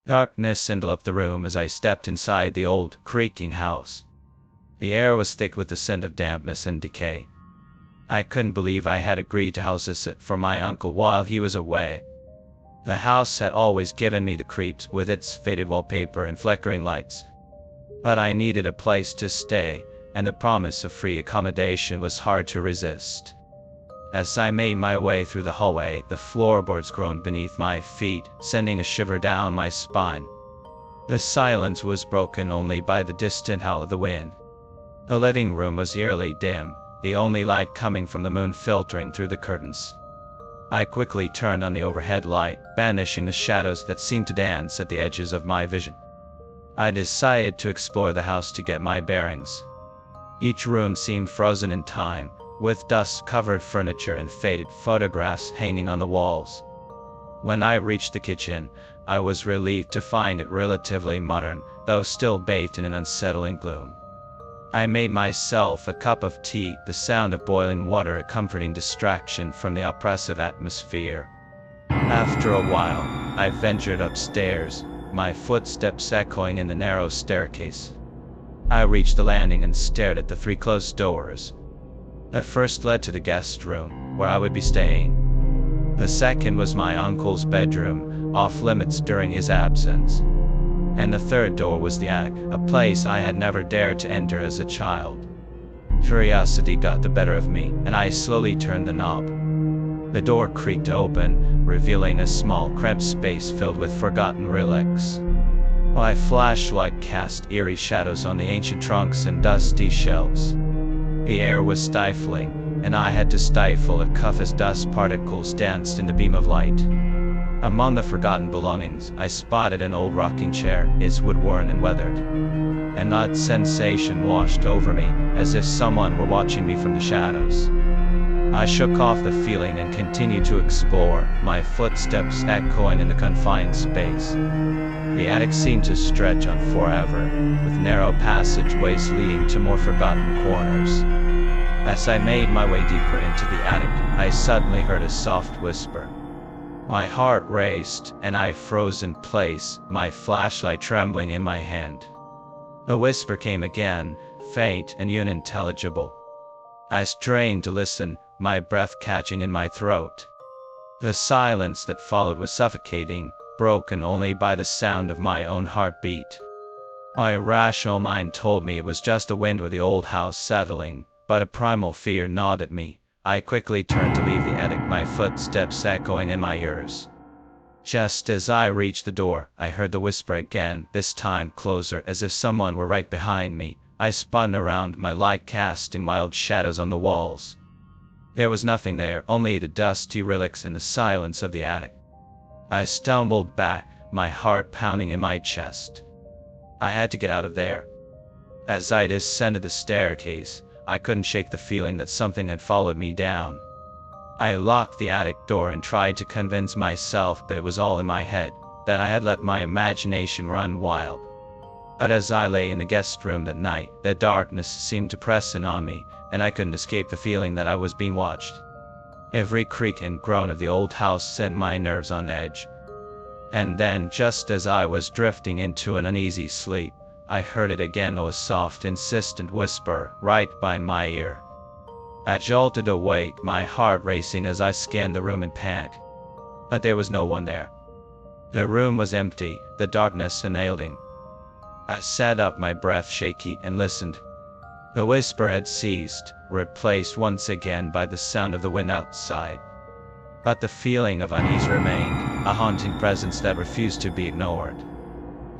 Darkness enveloped the room as I stepped inside the old, creaking house. The air was thick with the scent of dampness and decay. I couldn't believe I had agreed to house sit for my uncle while he was away. The house had always given me the creeps with its faded wallpaper and flickering lights. But I needed a place to stay, and the promise of free accommodation was hard to resist. As I made my way through the hallway, the floorboards groaned beneath my feet, sending a shiver down my spine. The silence was broken only by the distant howl of the wind. The living room was eerily dim, the only light coming from the moon filtering through the curtains. I quickly turned on the overhead light, banishing the shadows that seemed to dance at the edges of my vision. I decided to explore the house to get my bearings. Each room seemed frozen in time, with dust-covered furniture and faded photographs hanging on the walls. When I reached the kitchen, I was relieved to find it relatively modern, though still bathed in an unsettling gloom. I made myself a cup of tea, the sound of boiling water a comforting distraction from the oppressive atmosphere. After a while, I ventured upstairs, my footsteps echoing in the narrow staircase. I reached the landing and stared at the 3 closed doors. The first led to the guest room, where I would be staying. The second was my uncle's bedroom, off limits during his absence. And the third door was the attic, a place I had never dared to enter as a child. Curiosity got the better of me, and I slowly turned the knob. The door creaked open, revealing a small cramped space filled with forgotten relics. My flashlight cast eerie shadows on the ancient trunks and dusty shelves. The air was stifling, and I had to stifle a cough as dust particles danced in the beam of light. Among the forgotten belongings, I spotted an old rocking chair, its wood worn and weathered. An odd sensation washed over me, as if someone were watching me from the shadows. I shook off the feeling and continued to explore, my footsteps echoing in the confined space. The attic seemed to stretch on forever, with narrow passageways leading to more forgotten corners. As I made my way deeper into the attic, I suddenly heard a soft whisper. My heart raced, and I froze in place, my flashlight trembling in my hand. The whisper came again, faint and unintelligible. I strained to listen, my breath catching in my throat. The silence that followed was suffocating, broken only by the sound of my own heartbeat. My rational mind told me it was just the wind or the old house settling, but a primal fear gnawed at me. I quickly turned to leave the attic, my footsteps echoing in my ears. Just as I reached the door, I heard the whisper again, this time closer, as if someone were right behind me. I spun around, my light casting wild shadows on the walls. There was nothing there, only the dusty relics and the silence of the attic. I stumbled back, my heart pounding in my chest. I had to get out of there. As I descended the staircase, I couldn't shake the feeling that something had followed me down. I locked the attic door and tried to convince myself that it was all in my head, that I had let my imagination run wild. But as I lay in the guest room that night, the darkness seemed to press in on me, and I couldn't escape the feeling that I was being watched. Every creak and groan of the old house sent my nerves on edge. And then, just as I was drifting into an uneasy sleep, I heard it again, a soft, insistent whisper, right by my ear. I jolted awake, my heart racing as I scanned the room in panic. But there was no one there. The room was empty, the darkness unyielding. I sat up, my breath shaky, and listened. The whisper had ceased, replaced once again by the sound of the wind outside. But the feeling of unease remained, a haunting presence that refused to be ignored.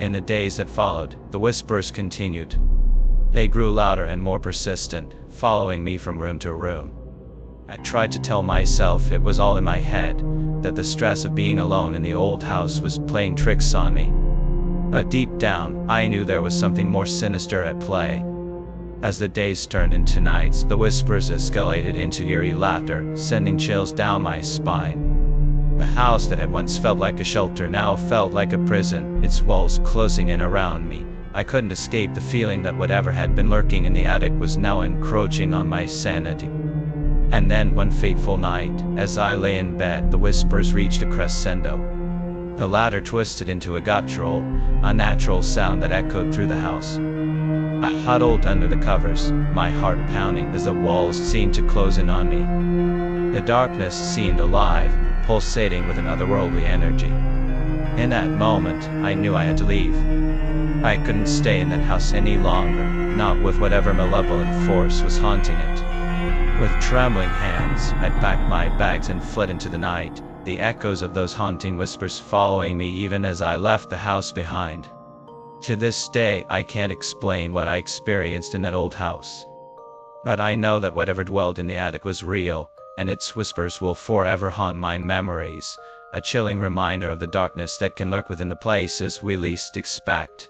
In the days that followed, the whispers continued. They grew louder and more persistent, following me from room to room. I tried to tell myself it was all in my head, that the stress of being alone in the old house was playing tricks on me. But deep down, I knew there was something more sinister at play. As the days turned into nights, the whispers escalated into eerie laughter, sending chills down my spine. The house that had once felt like a shelter now felt like a prison, its walls closing in around me. I couldn't escape the feeling that whatever had been lurking in the attic was now encroaching on my sanity. And then one fateful night, as I lay in bed, the whispers reached a crescendo. The ladder twisted into a guttural, unnatural sound that echoed through the house. I huddled under the covers, my heart pounding as the walls seemed to close in on me. The darkness seemed alive, pulsating with an otherworldly energy. In that moment, I knew I had to leave. I couldn't stay in that house any longer, not with whatever malevolent force was haunting it. With trembling hands, I packed my bags and fled into the night, the echoes of those haunting whispers following me even as I left the house behind. To this day, I can't explain what I experienced in that old house. But I know that whatever dwelled in the attic was real, and its whispers will forever haunt my memories, a chilling reminder of the darkness that can lurk within the places we least expect.